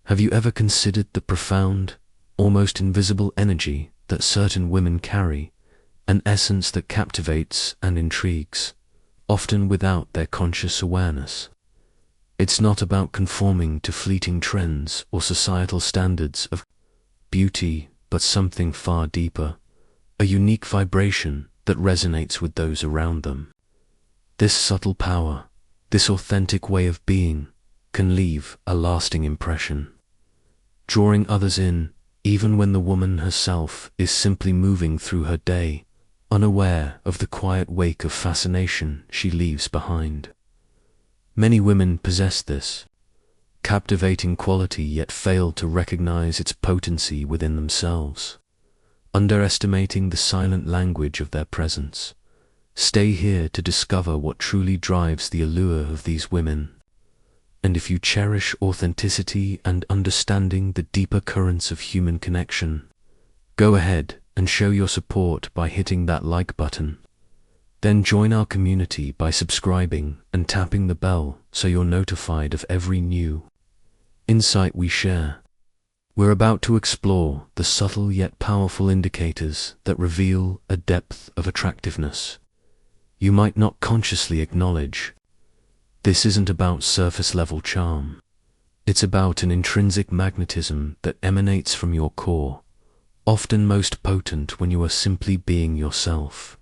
Have you ever considered the profound, almost invisible energy that certain women carry, an essence that captivates and intrigues, often without their conscious awareness? It's not about conforming to fleeting trends or societal standards of beauty, but something far deeper, a unique vibration that resonates with those around them. This subtle power, this authentic way of being, can leave a lasting impression, drawing others in, even when the woman herself is simply moving through her day, unaware of the quiet wake of fascination she leaves behind. Many women possess this captivating quality yet fail to recognize its potency within themselves, underestimating the silent language of their presence. Stay here to discover what truly drives the allure of these women. And if you cherish authenticity and understanding the deeper currents of human connection, go ahead and show your support by hitting that like button. Then join our community by subscribing and tapping the bell so you're notified of every new insight we share. We're about to explore the subtle yet powerful indicators that reveal a depth of attractiveness you might not consciously acknowledge. This isn't about surface-level charm. It's about an intrinsic magnetism that emanates from your core, often most potent when you are simply being yourself.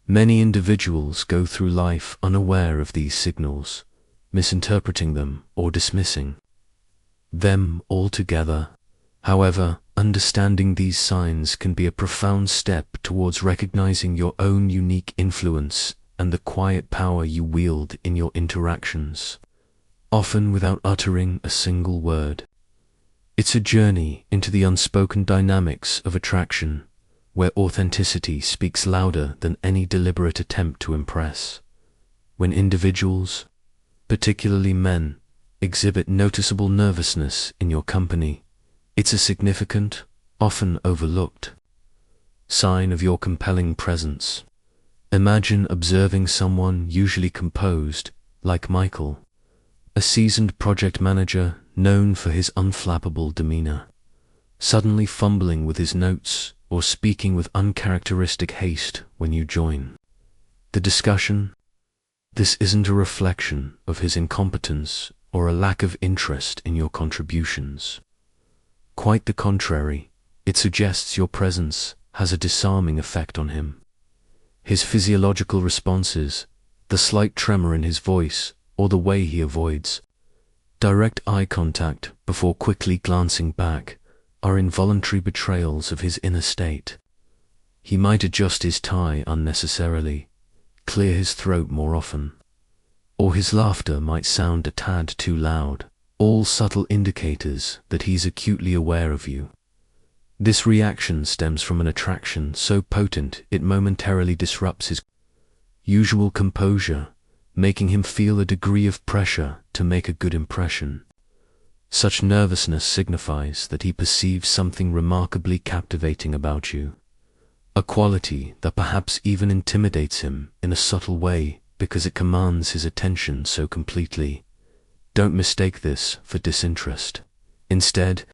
Many individuals go through life unaware of these signals, misinterpreting them or dismissing them altogether. However, understanding these signs can be a profound step towards recognizing your own unique influence and the quiet power you wield in your interactions, often without uttering a single word. It's a journey into the unspoken dynamics of attraction, where authenticity speaks louder than any deliberate attempt to impress. When individuals, particularly men, exhibit noticeable nervousness in your company, it's a significant, often overlooked, sign of your compelling presence. Imagine observing someone usually composed, like Michael, a seasoned project manager known for his unflappable demeanor, suddenly fumbling with his notes or speaking with uncharacteristic haste when you join the discussion. This isn't a reflection of his incompetence or a lack of interest in your contributions. Quite the contrary, it suggests your presence has a disarming effect on him. His physiological responses, the slight tremor in his voice, or the way he avoids direct eye contact before quickly glancing back, are involuntary betrayals of his inner state. He might adjust his tie unnecessarily, clear his throat more often, or his laughter might sound a tad too loud, all subtle indicators that he's acutely aware of you. This reaction stems from an attraction so potent it momentarily disrupts his usual composure, making him feel a degree of pressure to make a good impression. Such nervousness signifies that he perceives something remarkably captivating about you, a quality that perhaps even intimidates him in a subtle way because it commands his attention so completely. Don't mistake this for disinterest. Instead,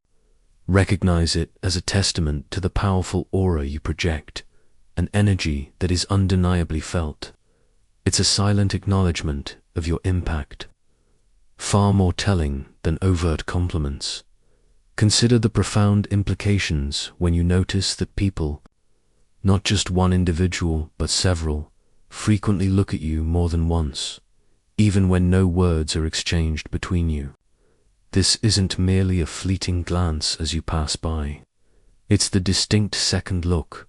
recognize it as a testament to the powerful aura you project, an energy that is undeniably felt. It's a silent acknowledgement of your impact, far more telling than overt compliments. Consider the profound implications when you notice that people, not just one individual but several, frequently look at you more than once, even when no words are exchanged between you. This isn't merely a fleeting glance as you pass by. It's the distinct second look,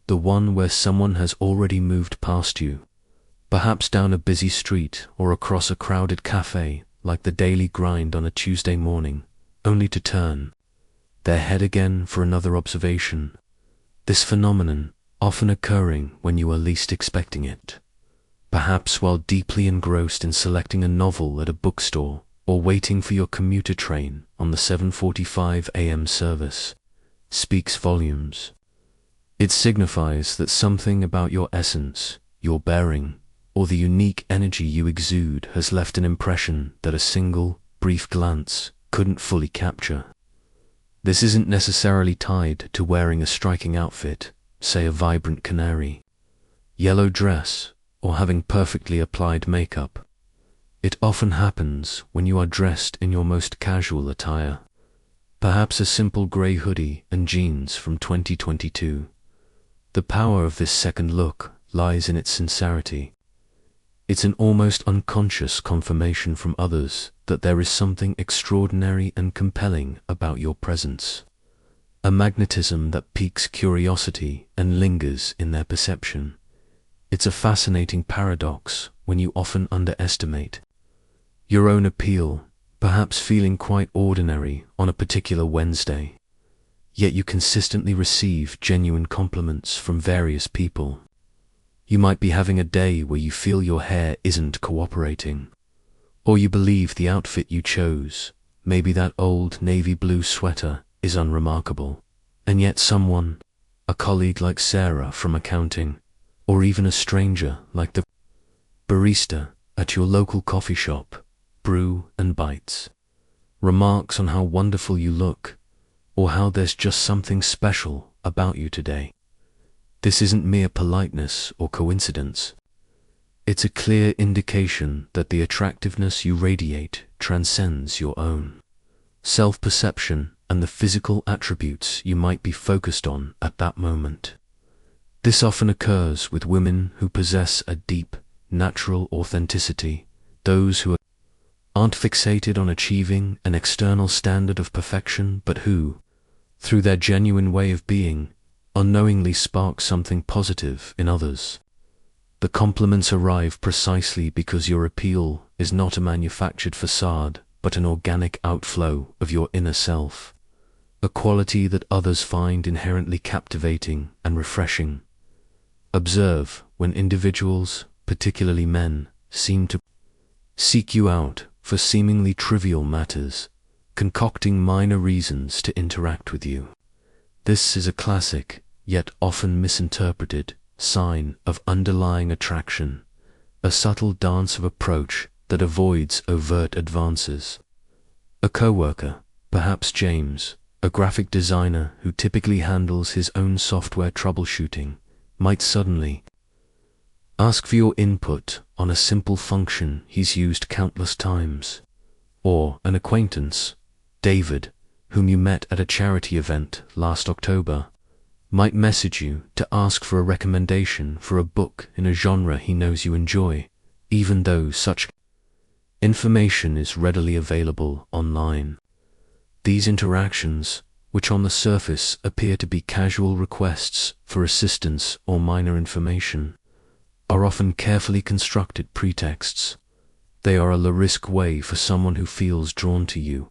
the one where someone has already moved past you, perhaps down a busy street or across a crowded cafe like the daily grind on a Tuesday morning, only to turn their head again for another observation. This phenomenon often occurring when you are least expecting it, perhaps while deeply engrossed in selecting a novel at a bookstore or waiting for your commuter train on the 7:45 a.m. service, speaks volumes. It signifies that something about your essence, your bearing, or the unique energy you exude has left an impression that a single, brief glance couldn't fully capture. This isn't necessarily tied to wearing a striking outfit, say a vibrant canary, yellow dress, or having perfectly applied makeup. It often happens when you are dressed in your most casual attire, perhaps a simple grey hoodie and jeans from 2022. The power of this second look lies in its sincerity. It's an almost unconscious confirmation from others that there is something extraordinary and compelling about your presence, a magnetism that piques curiosity and lingers in their perception. It's a fascinating paradox when you often underestimate your own appeal, perhaps feeling quite ordinary on a particular Wednesday, yet you consistently receive genuine compliments from various people. You might be having a day where you feel your hair isn't cooperating, or you believe the outfit you chose, maybe that old navy blue sweater, is unremarkable, and yet someone, a colleague like Sarah from accounting, or even a stranger like the barista at your local coffee shop, Brew and Bites, remarks on how wonderful you look, or how there's just something special about you today. This isn't mere politeness or coincidence. It's a clear indication that the attractiveness you radiate transcends your own self-perception and the physical attributes you might be focused on at that moment. This often occurs with women who possess a deep, natural authenticity, those who aren't fixated on achieving an external standard of perfection, but who, through their genuine way of being, unknowingly spark something positive in others. The compliments arrive precisely because your appeal is not a manufactured facade, but an organic outflow of your inner self, a quality that others find inherently captivating and refreshing. Observe when individuals, particularly men, seem to seek you out for seemingly trivial matters, concocting minor reasons to interact with you. This is a classic, yet often misinterpreted, sign of underlying attraction, a subtle dance of approach that avoids overt advances. A coworker, perhaps James, a graphic designer who typically handles his own software troubleshooting, might suddenly ask for your input on a simple function he's used countless times. Or an acquaintance, David, whom you met at a charity event last October, might message you to ask for a recommendation for a book in a genre he knows you enjoy, even though such information is readily available online. These interactions, which on the surface appear to be casual requests for assistance or minor information, are often carefully constructed pretexts. They are a low-risk way for someone who feels drawn to you,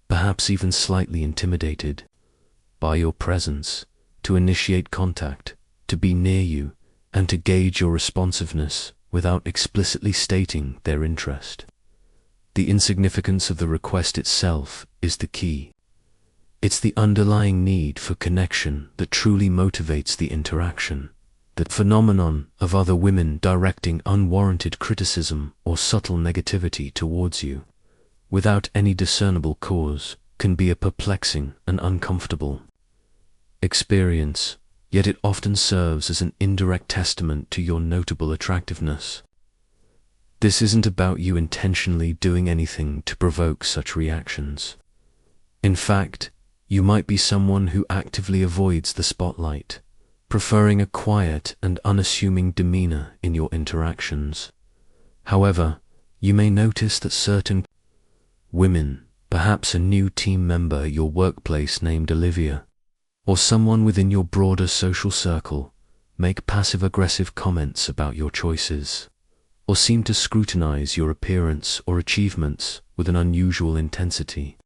perhaps even slightly intimidated by your presence, to initiate contact, to be near you, and to gauge your responsiveness without explicitly stating their interest. The insignificance of the request itself is the key. It's the underlying need for connection that truly motivates the interaction. The phenomenon of other women directing unwarranted criticism or subtle negativity towards you, without any discernible cause, can be a perplexing and uncomfortable experience, yet it often serves as an indirect testament to your notable attractiveness. This isn't about you intentionally doing anything to provoke such reactions. In fact, you might be someone who actively avoids the spotlight, preferring a quiet and unassuming demeanor in your interactions. However, you may notice that certain women, perhaps a new team member at your workplace named Olivia, or someone within your broader social circle, make passive-aggressive comments about your choices, or seem to scrutinize your appearance or achievements with an unusual intensity.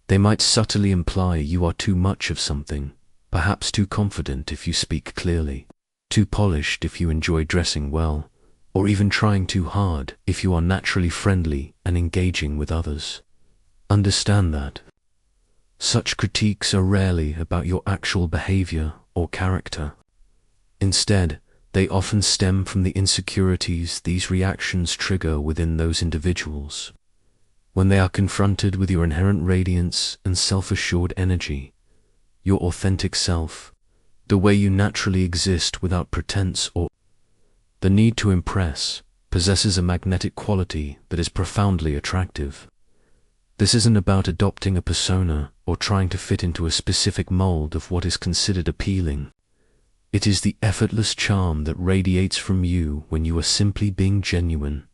They might subtly imply you are too much of something, perhaps too confident if you speak clearly, too polished if you enjoy dressing well, or even trying too hard if you are naturally friendly and engaging with others. Understand that such critiques are rarely about your actual behavior or character. Instead, they often stem from the insecurities these reactions trigger within those individuals. when they are confronted with your inherent radiance and self-assured energy, your authentic self, the way you naturally exist without pretense or the need to impress, possesses a magnetic quality that is profoundly attractive. This isn't about adopting a persona or trying to fit into a specific mold of what is considered appealing. It is the effortless charm that radiates from you when you are simply being genuine,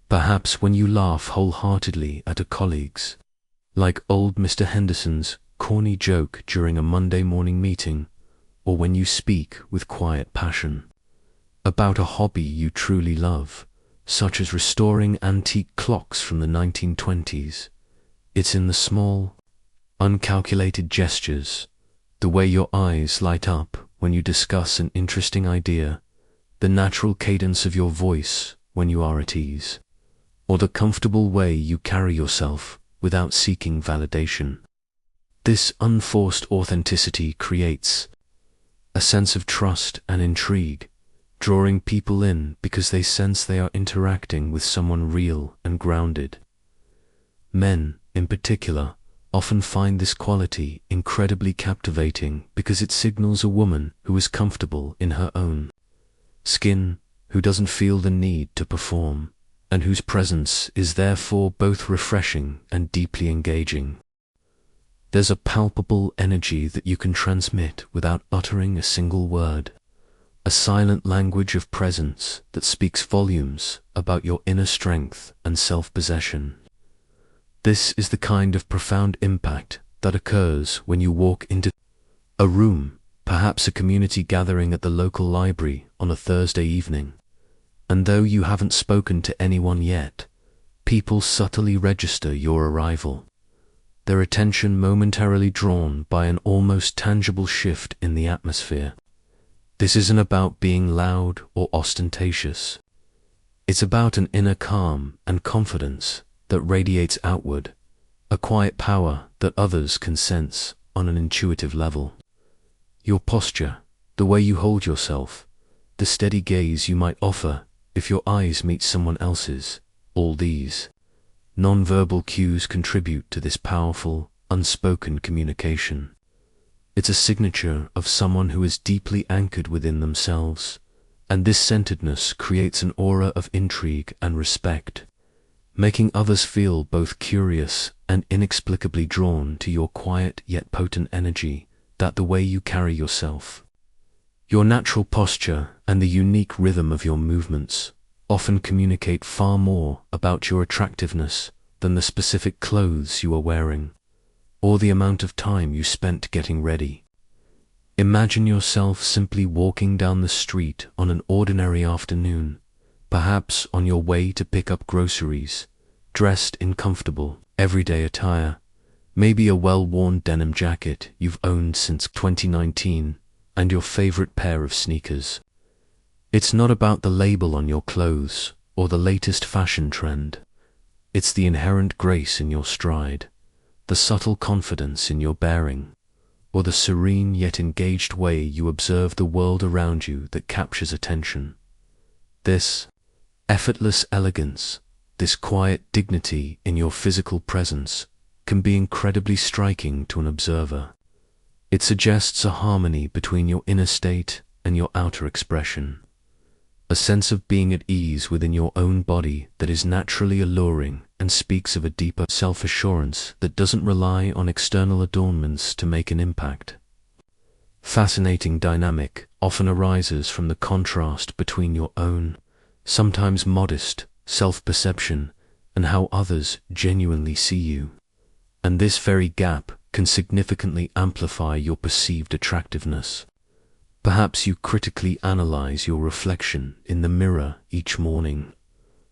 perhaps when you laugh wholeheartedly at a colleague's, like old Mr. Henderson's corny joke during a Monday morning meeting, or when you speak with quiet passion about a hobby you truly love, such as restoring antique clocks from the 1920s. It's in the small, uncalculated gestures, the way your eyes light up when you discuss an interesting idea, the natural cadence of your voice when you are at ease, or the comfortable way you carry yourself without seeking validation. This unforced authenticity creates a sense of trust and intrigue, drawing people in because they sense they are interacting with someone real and grounded. Men, in particular, often find this quality incredibly captivating because it signals a woman who is comfortable in her own skin, who doesn't feel the need to perform, and whose presence is therefore both refreshing and deeply engaging. There's a palpable energy that you can transmit without uttering a single word, a silent language of presence that speaks volumes about your inner strength and self-possession. This is the kind of profound impact that occurs when you walk into a room, perhaps a community gathering at the local library on a Thursday evening, and though you haven't spoken to anyone yet, people subtly register your arrival, their attention momentarily drawn by an almost tangible shift in the atmosphere. This isn't about being loud or ostentatious. It's about an inner calm and confidence that radiates outward, a quiet power that others can sense on an intuitive level. Your posture, the way you hold yourself, the steady gaze you might offer if your eyes meet someone else's, all these non-verbal cues contribute to this powerful, unspoken communication. It's a signature of someone who is deeply anchored within themselves, and this centeredness creates an aura of intrigue and respect, making others feel both curious and inexplicably drawn to your quiet yet potent energy, that the way you carry yourself. Your natural posture and the unique rhythm of your movements often communicate far more about your attractiveness than the specific clothes you are wearing, or the amount of time you spent getting ready. Imagine yourself simply walking down the street on an ordinary afternoon, perhaps on your way to pick up groceries, dressed in comfortable, everyday attire, maybe a well-worn denim jacket you've owned since 2019, and your favorite pair of sneakers. It's not about the label on your clothes or the latest fashion trend. It's the inherent grace in your stride, the subtle confidence in your bearing, or the serene yet engaged way you observe the world around you that captures attention. This effortless elegance, this quiet dignity in your physical presence can be incredibly striking to an observer. It suggests a harmony between your inner state and your outer expression, a sense of being at ease within your own body that is naturally alluring and speaks of a deeper self-assurance that doesn't rely on external adornments to make an impact. Fascinating dynamic often arises from the contrast between your own, sometimes modest, self-perception and how others genuinely see you. And this very gap can significantly amplify your perceived attractiveness. Perhaps you critically analyze your reflection in the mirror each morning,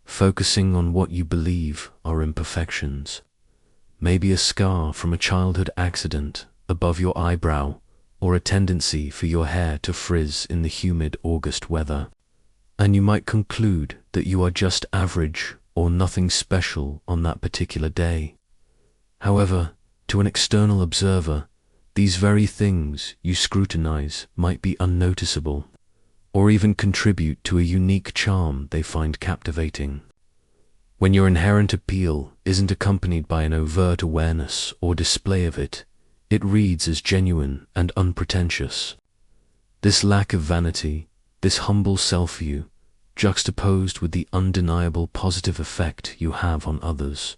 focusing on what you believe are imperfections, maybe a scar from a childhood accident above your eyebrow, or a tendency for your hair to frizz in the humid August weather. And you might conclude that you are just average or nothing special on that particular day. However, to an external observer, these very things you scrutinize might be unnoticeable, or even contribute to a unique charm they find captivating. When your inherent appeal isn't accompanied by an overt awareness or display of it, it reads as genuine and unpretentious. This lack of vanity, this humble self-view, juxtaposed with the undeniable positive effect you have on others,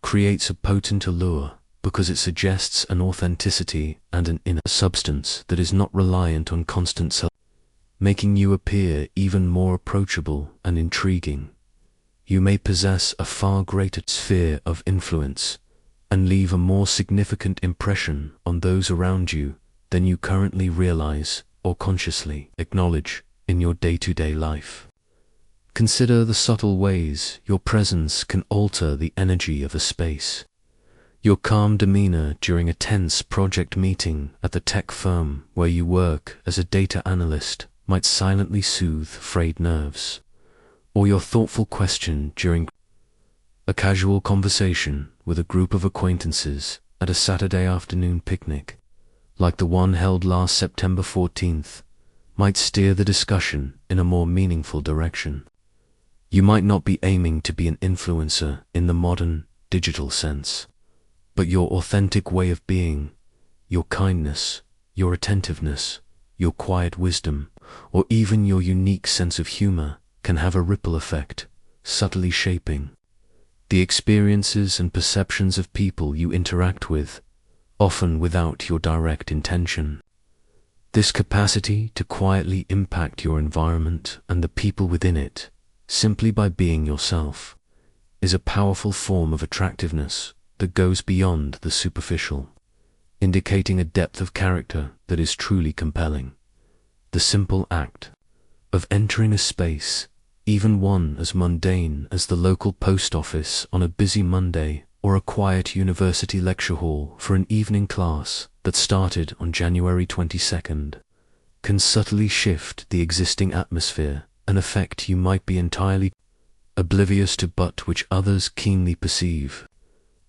creates a potent allure because it suggests an authenticity and an inner substance that is not reliant on constant self, making you appear even more approachable and intriguing. You may possess a far greater sphere of influence and leave a more significant impression on those around you than you currently realize or consciously acknowledge in your day-to-day life. Consider the subtle ways your presence can alter the energy of a space. Your calm demeanor during a tense project meeting at the tech firm where you work as a data analyst might silently soothe frayed nerves, or your thoughtful question during a casual conversation with a group of acquaintances at a Saturday afternoon picnic, like the one held last September 14th, might steer the discussion in a more meaningful direction. You might not be aiming to be an influencer in the modern, digital sense, but your authentic way of being, your kindness, your attentiveness, your quiet wisdom, or even your unique sense of humor can have a ripple effect, subtly shaping the experiences and perceptions of people you interact with, often without your direct intention. This capacity to quietly impact your environment and the people within it, simply by being yourself, is a powerful form of attractiveness that goes beyond the superficial, indicating a depth of character that is truly compelling. The simple act of entering a space, even one as mundane as the local post office on a busy Monday or a quiet university lecture hall for an evening class that started on January 22nd, can subtly shift the existing atmosphere, an effect you might be entirely oblivious to but which others keenly perceive.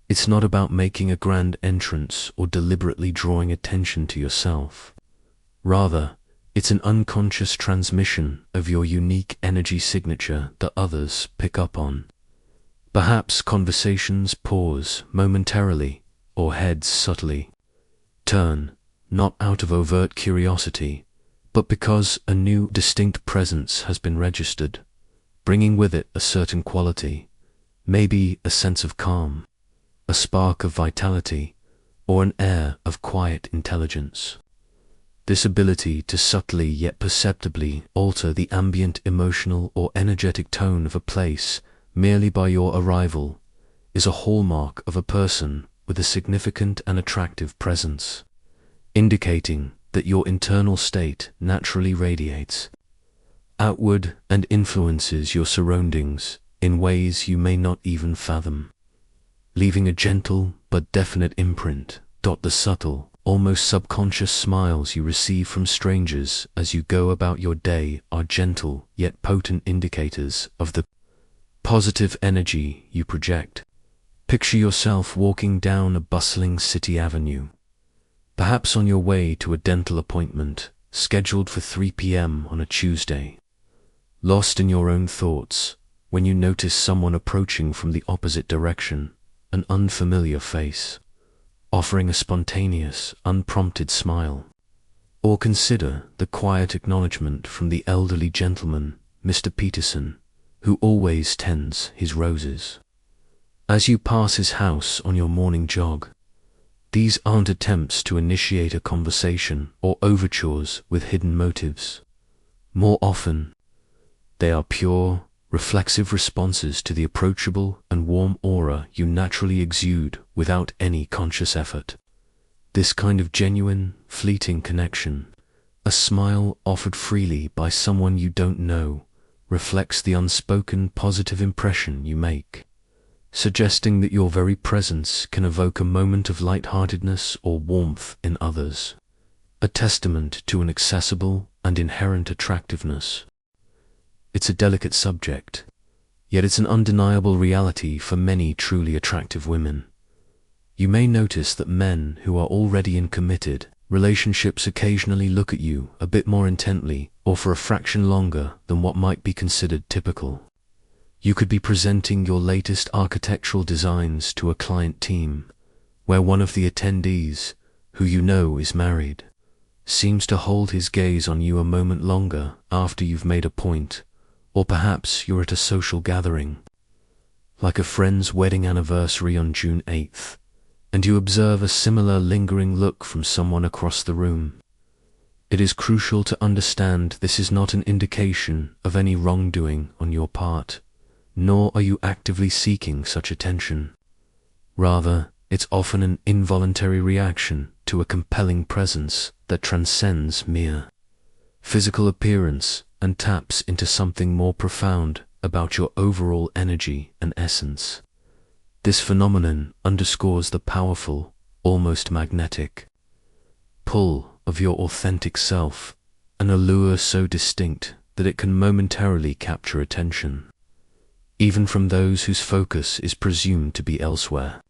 It's not about making a grand entrance or deliberately drawing attention to yourself. Rather, it's an unconscious transmission of your unique energy signature that others pick up on. Perhaps conversations pause momentarily, or heads subtly turn, not out of overt curiosity, but because a new, distinct presence has been registered, bringing with it a certain quality, maybe a sense of calm, a spark of vitality, or an air of quiet intelligence. This ability to subtly yet perceptibly alter the ambient emotional or energetic tone of a place merely by your arrival is a hallmark of a person with a significant and attractive presence, indicating that your internal state naturally radiates outward and influences your surroundings in ways you may not even fathom, leaving a gentle but definite imprint. The subtle, almost subconscious smiles you receive from strangers as you go about your day are gentle yet potent indicators of the positive energy you project. Picture yourself walking down a bustling city avenue, perhaps on your way to a dental appointment scheduled for 3 p.m. on a Tuesday, lost in your own thoughts when you notice someone approaching from the opposite direction, an unfamiliar face, offering a spontaneous, unprompted smile. Or consider the quiet acknowledgement from the elderly gentleman, Mr. Peterson, who always tends his roses as you pass his house on your morning jog. These aren't attempts to initiate a conversation or overtures with hidden motives. More often, they are pure, reflexive responses to the approachable and warm aura you naturally exude without any conscious effort. This kind of genuine, fleeting connection, a smile offered freely by someone you don't know, reflects the unspoken positive impression you make, suggesting that your very presence can evoke a moment of lightheartedness or warmth in others, a testament to an accessible and inherent attractiveness. It's a delicate subject, yet it's an undeniable reality for many truly attractive women. You may notice that men who are already in committed relationships occasionally look at you a bit more intently or for a fraction longer than what might be considered typical. You could be presenting your latest architectural designs to a client team, where one of the attendees, who you know is married, seems to hold his gaze on you a moment longer after you've made a point, or perhaps you're at a social gathering, like a friend's wedding anniversary on June 8th, and you observe a similar lingering look from someone across the room. It is crucial to understand this is not an indication of any wrongdoing on your part, nor are you actively seeking such attention. Rather, it's often an involuntary reaction to a compelling presence that transcends mere physical appearance and taps into something more profound about your overall energy and essence. This phenomenon underscores the powerful, almost magnetic pull of your authentic self, an allure so distinct that it can momentarily capture attention, even from those whose focus is presumed to be elsewhere,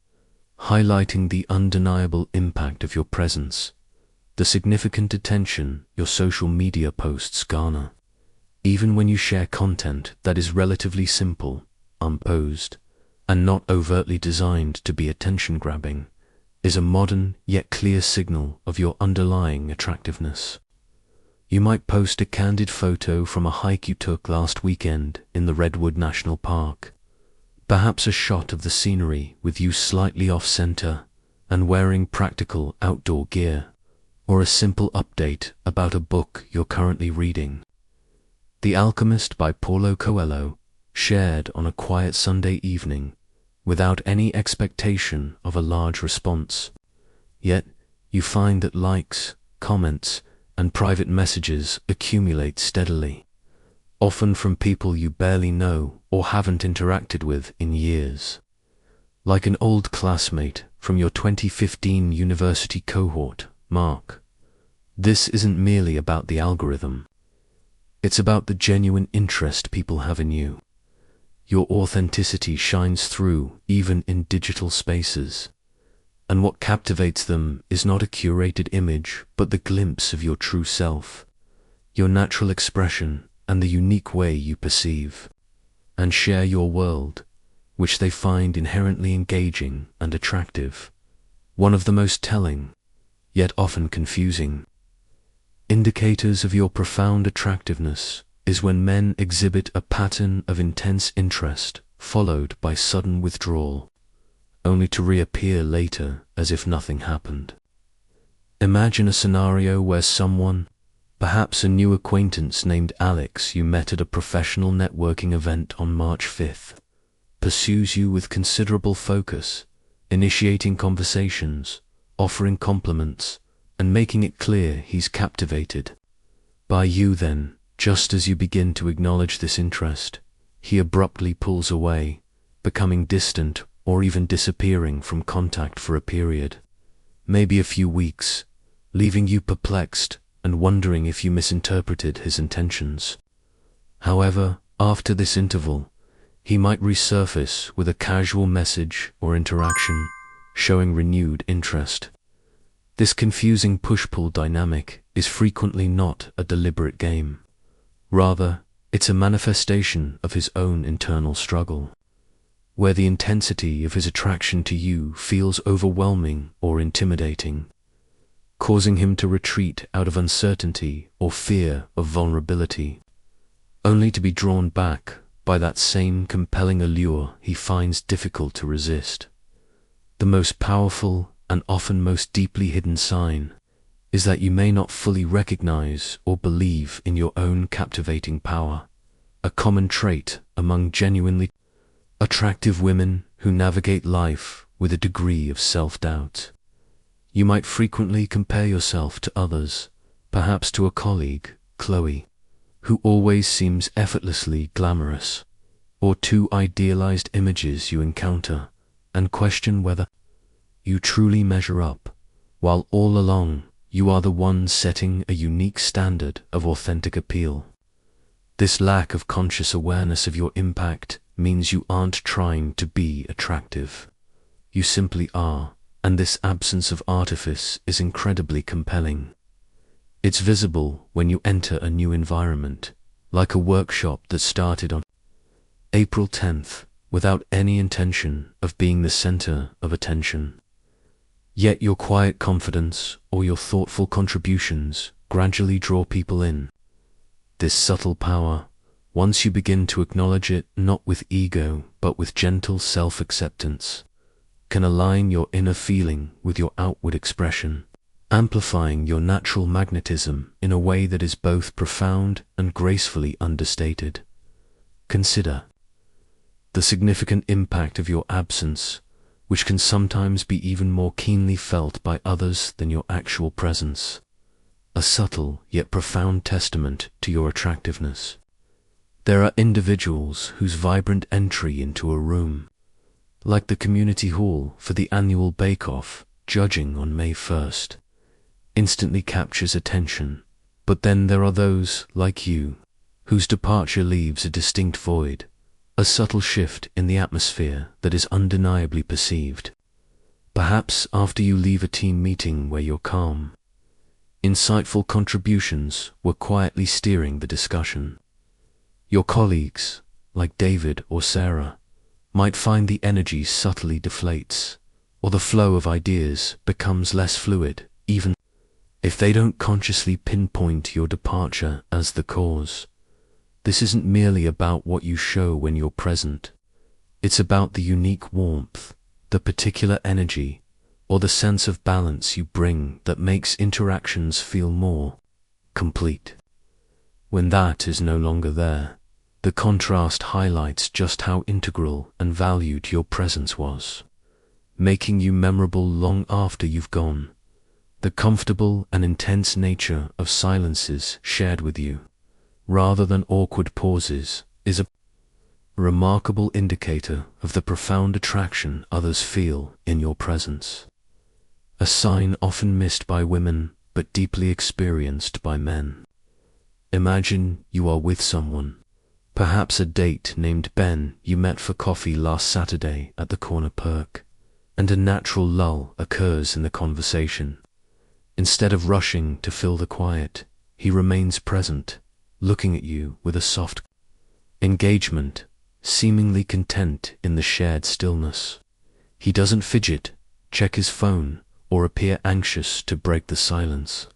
highlighting the undeniable impact of your presence, the significant attention your social media posts garner, even when you share content that is relatively simple, unposed, and not overtly designed to be attention-grabbing, is a modern yet clear signal of your underlying attractiveness. You might post a candid photo from a hike you took last weekend in the Redwood National Park, perhaps a shot of the scenery with you slightly off-center and wearing practical outdoor gear, or a simple update about a book you're currently reading. The Alchemist by Paulo Coelho, shared on a quiet Sunday evening, without any expectation of a large response. Yet, you find that likes, comments, and private messages accumulate steadily, often from people you barely know or haven't interacted with in years. Like an old classmate from your 2015 university cohort, Mark. This isn't merely about the algorithm. It's about the genuine interest people have in you. Your authenticity shines through even in digital spaces, and what captivates them is not a curated image, but the glimpse of your true self, your natural expression, and the unique way you perceive and share your world, which they find inherently engaging and attractive. One of the most telling, yet often confusing, indicators of your profound attractiveness is when men exhibit a pattern of intense interest followed by sudden withdrawal, only to reappear later as if nothing happened. Imagine a scenario where someone, perhaps a new acquaintance named Alex you met at a professional networking event on March 5th, pursues you with considerable focus, initiating conversations, offering compliments, and making it clear he's captivated by you. Then, just as you begin to acknowledge this interest, he abruptly pulls away, becoming distant or even disappearing from contact for a period, maybe a few weeks, leaving you perplexed and wondering if you misinterpreted his intentions. However, after this interval, he might resurface with a casual message or interaction, showing renewed interest. This confusing push-pull dynamic is frequently not a deliberate game. Rather, it's a manifestation of his own internal struggle, where the intensity of his attraction to you feels overwhelming or intimidating, causing him to retreat out of uncertainty or fear of vulnerability, only to be drawn back by that same compelling allure he finds difficult to resist. The most powerful and often most deeply hidden sign is that you may not fully recognize or believe in your own captivating power, a common trait among genuinely attractive women who navigate life with a degree of self-doubt. You might frequently compare yourself to others, perhaps to a colleague, Chloe, who always seems effortlessly glamorous, or to idealized images you encounter, and question whether you truly measure up, while all along you are the one setting a unique standard of authentic appeal. This lack of conscious awareness of your impact means you aren't trying to be attractive. You simply are, and this absence of artifice is incredibly compelling. It's visible when you enter a new environment, like a workshop that started on April 10th, without any intention of being the center of attention. Yet your quiet confidence or your thoughtful contributions gradually draw people in. This subtle power, once you begin to acknowledge it not with ego but with gentle self-acceptance, can align your inner feeling with your outward expression, amplifying your natural magnetism in a way that is both profound and gracefully understated. Consider the significant impact of your absence, which can sometimes be even more keenly felt by others than your actual presence. A subtle yet profound testament to your attractiveness. There are individuals whose vibrant entry into a room, like the community hall for the annual bake-off judging on May 1st, instantly captures attention. But then there are those, like you, whose departure leaves a distinct void, a subtle shift in the atmosphere that is undeniably perceived. Perhaps after you leave a team meeting where your calm, insightful contributions were quietly steering the discussion. Your colleagues, like David or Sarah, might find the energy subtly deflates, or the flow of ideas becomes less fluid, even if they don't consciously pinpoint your departure as the cause. This isn't merely about what you show when you're present. It's about the unique warmth, the particular energy, or the sense of balance you bring that makes interactions feel more complete. When that is no longer there, the contrast highlights just how integral and valued your presence was, making you memorable long after you've gone. The comfortable and intense nature of silences shared with you, rather than awkward pauses, is a remarkable indicator of the profound attraction others feel in your presence. A sign often missed by women, but deeply experienced by men. Imagine you are with someone, perhaps a date named Ben you met for coffee last Saturday at the corner park, and a natural lull occurs in the conversation. Instead of rushing to fill the quiet, he remains present, looking at you with a soft engagement, seemingly content in the shared stillness. He doesn't fidget, check his phone, or appear anxious to break the silence.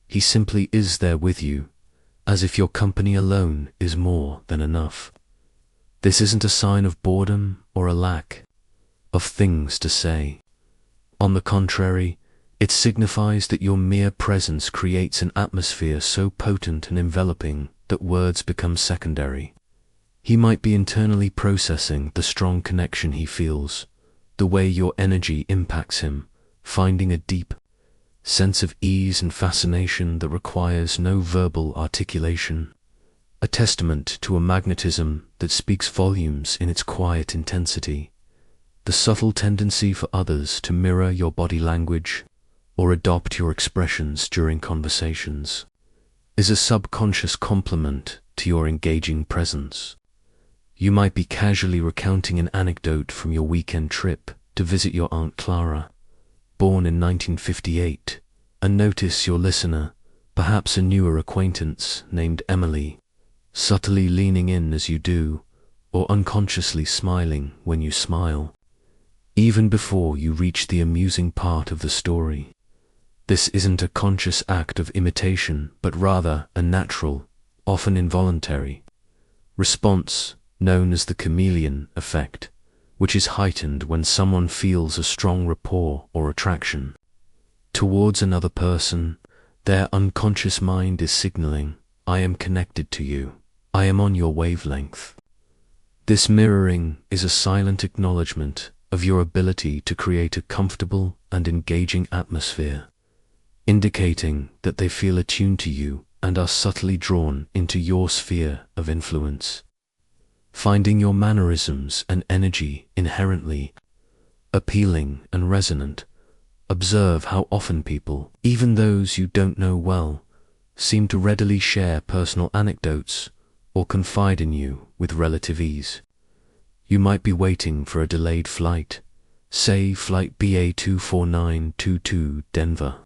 He simply is there with you, as if your company alone is more than enough. This isn't a sign of boredom or a lack of things to say. On the contrary, it signifies that your mere presence creates an atmosphere so potent and enveloping that words become secondary. He might be internally processing the strong connection he feels, the way your energy impacts him, finding a deep sense of ease and fascination that requires no verbal articulation, a testament to a magnetism that speaks volumes in its quiet intensity. The subtle tendency for others to mirror your body language or adopt your expressions during conversations is a subconscious complement to your engaging presence. You might be casually recounting an anecdote from your weekend trip to visit your Aunt Clara, born in 1958, and notice your listener, perhaps a newer acquaintance named Emily, subtly leaning in as you do, or unconsciously smiling when you smile, even before you reach the amusing part of the story. This isn't a conscious act of imitation, but rather a natural, often involuntary, response known as the chameleon effect, which is heightened when someone feels a strong rapport or attraction towards another person. Their unconscious mind is signaling, "I am connected to you. I am on your wavelength." This mirroring is a silent acknowledgement of your ability to create a comfortable and engaging atmosphere, indicating that they feel attuned to you and are subtly drawn into your sphere of influence. Finding your mannerisms and energy inherently appealing and resonant, observe how often people, even those you don't know well, seem to readily share personal anecdotes or confide in you with relative ease. You might be waiting for a delayed flight, say flight BA24922 Denver,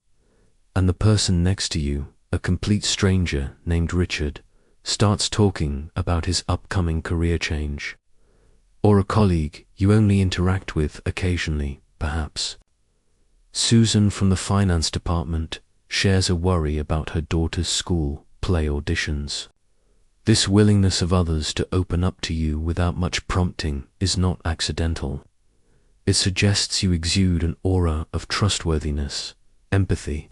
and the person next to you, a complete stranger named Richard, starts talking about his upcoming career change. Or a colleague you only interact with occasionally, perhaps. Susan from the finance department shares a worry about her daughter's school play auditions. This willingness of others to open up to you without much prompting is not accidental. It suggests you exude an aura of trustworthiness, empathy,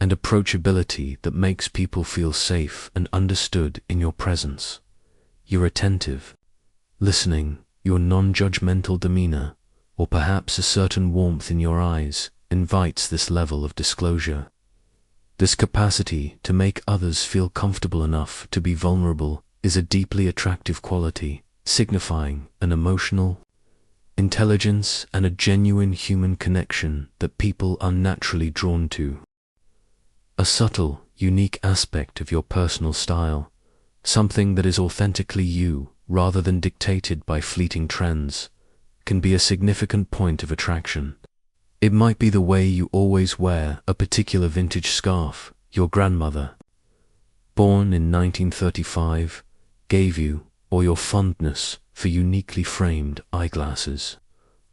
and approachability that makes people feel safe and understood in your presence. You're attentive, listening, your non-judgmental demeanor, or perhaps a certain warmth in your eyes, invites this level of disclosure. This capacity to make others feel comfortable enough to be vulnerable is a deeply attractive quality, signifying an emotional intelligence and a genuine human connection that people are naturally drawn to. A subtle, unique aspect of your personal style, something that is authentically you rather than dictated by fleeting trends, can be a significant point of attraction. It might be the way you always wear a particular vintage scarf your grandmother, born in 1935, gave you, or your fondness for uniquely framed eyeglasses,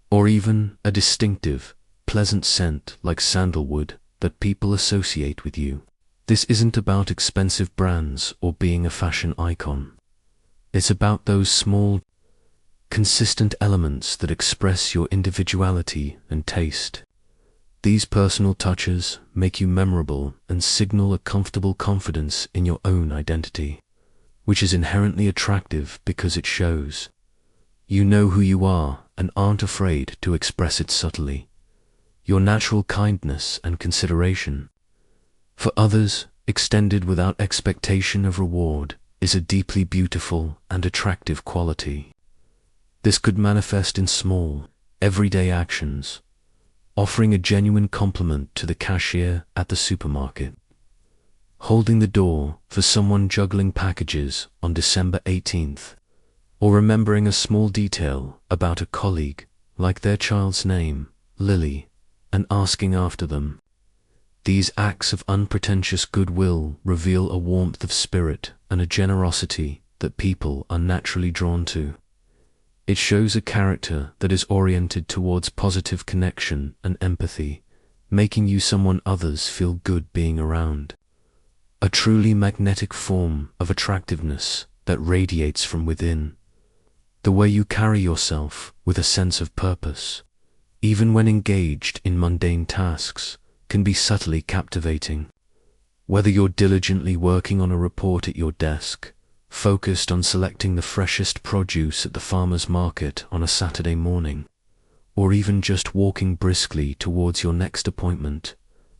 or even a distinctive, pleasant scent like sandalwood that people associate with you. This isn't about expensive brands or being a fashion icon. It's about those small, consistent elements that express your individuality and taste. These personal touches make you memorable and signal a comfortable confidence in your own identity, which is inherently attractive because it shows you know who you are and aren't afraid to express it subtly. Your natural kindness and consideration for others, extended without expectation of reward, is a deeply beautiful and attractive quality. This could manifest in small, everyday actions, offering a genuine compliment to the cashier at the supermarket, holding the door for someone juggling packages on December 18th, or remembering a small detail about a colleague, like their child's name, Lily, and asking after them. These acts of unpretentious goodwill reveal a warmth of spirit and a generosity that people are naturally drawn to. It shows a character that is oriented towards positive connection and empathy, making you someone others feel good being around. A truly magnetic form of attractiveness that radiates from within. The way you carry yourself with a sense of purpose, even when engaged in mundane tasks, can be subtly captivating. Whether you're diligently working on a report at your desk, focused on selecting the freshest produce at the farmer's market on a Saturday morning, or even just walking briskly towards your next appointment,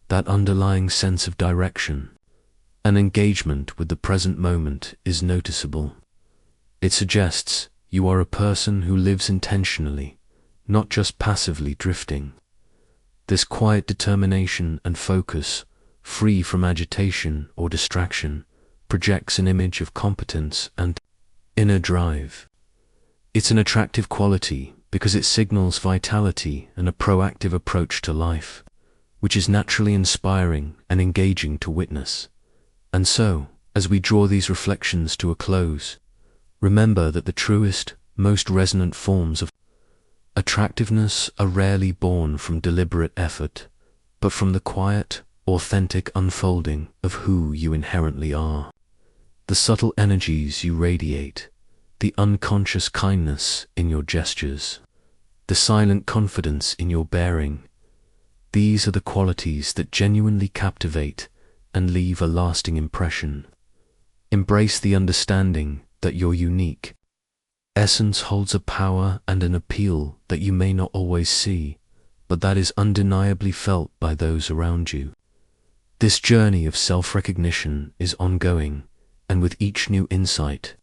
that underlying sense of direction and engagement with the present moment is noticeable. It suggests you are a person who lives intentionally, not just passively drifting. This quiet determination and focus, free from agitation or distraction, projects an image of competence and inner drive. It's an attractive quality because it signals vitality and a proactive approach to life, which is naturally inspiring and engaging to witness. And so, as we draw these reflections to a close, remember that the truest, most resonant forms of attractiveness are rarely born from deliberate effort, but from the quiet, authentic unfolding of who you inherently are. The subtle energies you radiate, the unconscious kindness in your gestures, the silent confidence in your bearing, these are the qualities that genuinely captivate and leave a lasting impression. Embrace the understanding that your unique essence holds a power and an appeal that you may not always see, but that is undeniably felt by those around you. This journey of self-recognition is ongoing, and with each new insight,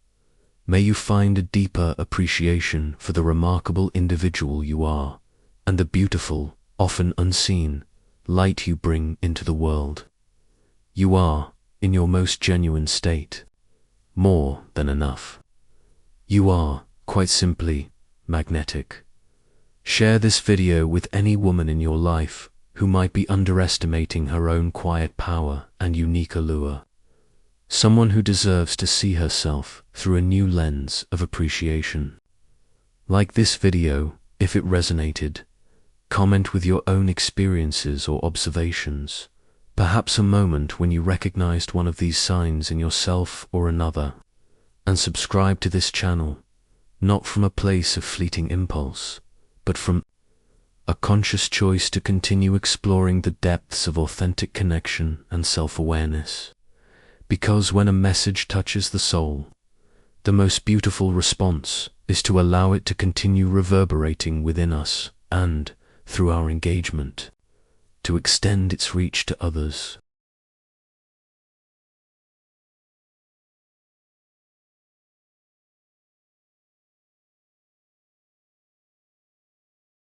may you find a deeper appreciation for the remarkable individual you are, and the beautiful, often unseen, light you bring into the world. You are, in your most genuine state, more than enough. You are, quite simply, magnetic. Share this video with any woman in your life who might be underestimating her own quiet power and unique allure. Someone who deserves to see herself through a new lens of appreciation. Like this video if it resonated. Comment with your own experiences or observations, perhaps a moment when you recognized one of these signs in yourself or another. And subscribe to this channel, not from a place of fleeting impulse, but from a conscious choice to continue exploring the depths of authentic connection and self-awareness. Because when a message touches the soul, the most beautiful response is to allow it to continue reverberating within us and, through our engagement, to extend its reach to others.